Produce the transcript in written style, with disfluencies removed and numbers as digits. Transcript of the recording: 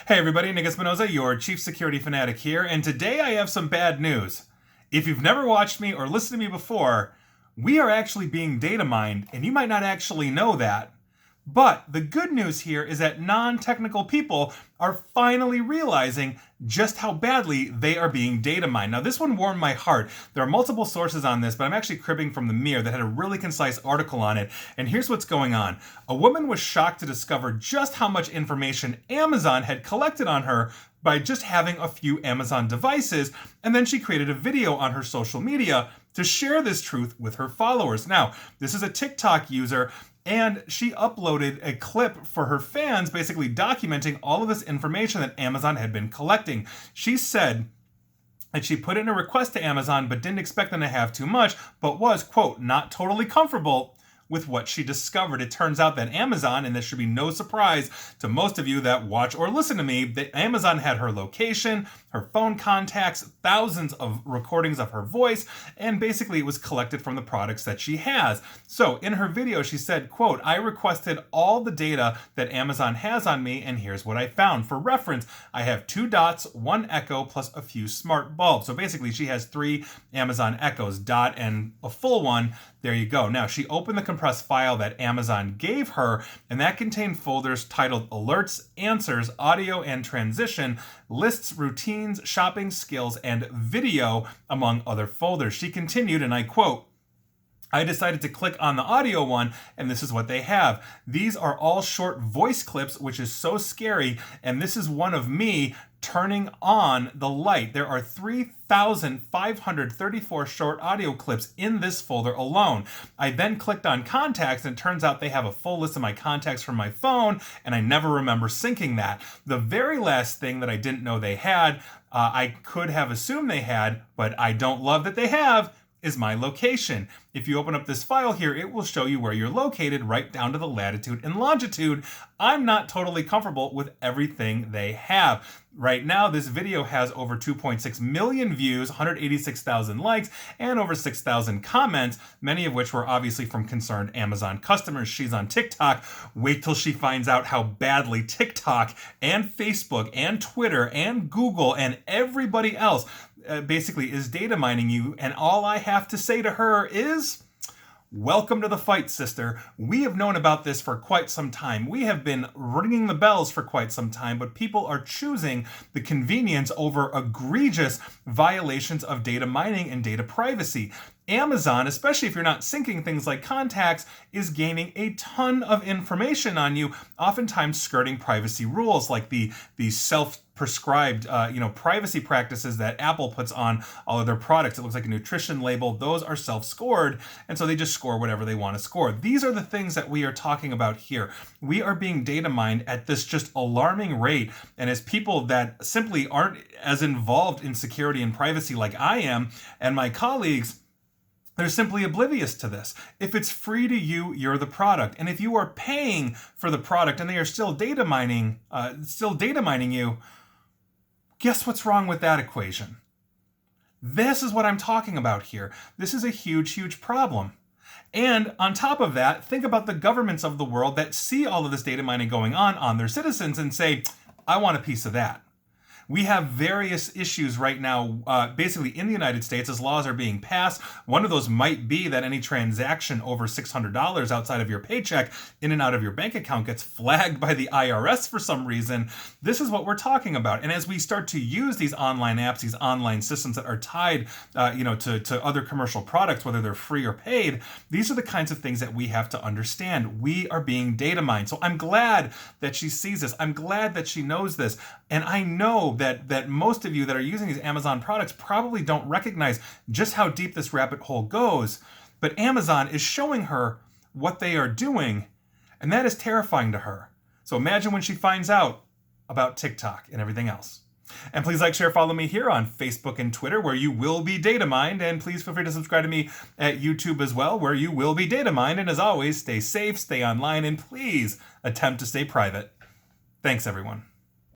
Hey everybody, Nick Espinoza, your Chief Security Fanatic here, and today I have some bad news. If you've never watched me or listened to me before, we are actually being data mined, and you might not actually know that. But the good news here is that non-technical people are finally realizing just how badly they are being data mined. Now, this one warmed my heart. There are multiple sources on this, but I'm actually cribbing from the Mirror that had a really concise article on it. And here's what's going on. A woman was shocked to discover just how much information Amazon had collected on her by just having a few Amazon devices, and then she created a video on her social media to share this truth with her followers. Now, this is a TikTok user, and she uploaded a clip for her fans basically documenting all of this information that Amazon had been collecting. She said that she put in a request to Amazon but didn't expect them to have too much, but was, quote, not totally comfortable with what she discovered. It turns out that Amazon, and this should be no surprise to most of you that watch or listen to me, that Amazon had her location, her phone contacts, thousands of recordings of her voice, and basically it was collected from the products that she has. So in her video, she said, quote, I requested all the data that Amazon has on me, and here's what I found. For reference, I have 2 Dots, 1 Echo, plus a few smart bulbs. So basically she has 3 Amazon Echoes, Dot and a full one. There you go. Now, she opened the compressed file that Amazon gave her, and that contained folders titled Alerts, Answers, Audio and Transition, Lists, Routines, Shopping, Skills, and Video, among other folders. She continued, and I quote, I decided to click on the audio one, and this is what they have. These are all short voice clips, which is so scary, and this is one of me turning on the light. There are 3,534 short audio clips in this folder alone. I then clicked on contacts, and it turns out they have a full list of my contacts from my phone, and I never remember syncing that. The very last thing that I didn't know they had, I could have assumed they had, but I don't love that they have, is my location. If you open up this file here, it will show you where you're located right down to the latitude and longitude. I'm not totally comfortable with everything they have. Right now, this video has over 2.6 million views, 186,000 likes, and over 6,000 comments, many of which were obviously from concerned Amazon customers. She's on TikTok. Wait till she finds out how badly TikTok and Facebook and Twitter and Google and everybody else basically is data mining you, and all I have to say to her is, welcome to the fight, sister. We have known about this for quite some time. We have been ringing the bells for quite some time, but people are choosing the convenience over egregious violations of data mining and data privacy. Amazon, especially if you're not syncing things like contacts, is gaining a ton of information on you, oftentimes skirting privacy rules like the self-prescribed privacy practices that Apple puts on all of their products. It looks like a nutrition label. Those are self-scored, and so they just score whatever they want to score. These are the things that we are talking about here. We are being data mined at this just alarming rate, and as people that simply aren't as involved in security and privacy like I am and my colleagues, they're simply oblivious to this. If it's free to you, you're the product. And if you are paying for the product and they are still data mining you, guess what's wrong with that equation? This is what I'm talking about here. This is a huge, huge problem. And on top of that, think about the governments of the world that see all of this data mining going on their citizens and say, I want a piece of that. We have various issues right now, basically in the United States as laws are being passed. One of those might be that any transaction over $600 outside of your paycheck in and out of your bank account gets flagged by the IRS for some reason. This is what we're talking about. And as we start to use these online apps, these online systems that are tied to other commercial products, whether they're free or paid, these are the kinds of things that we have to understand. We are being data mined. So I'm glad that she sees this. I'm glad that she knows this. And I know that most of you that are using these Amazon products probably don't recognize just how deep this rabbit hole goes. But Amazon is showing her what they are doing, and that is terrifying to her. So imagine when she finds out about TikTok and everything else. And please like, share, follow me here on Facebook and Twitter, where you will be data mined. And please feel free to subscribe to me at YouTube as well, where you will be data mined. And as always, stay safe, stay online, and please attempt to stay private. Thanks, everyone.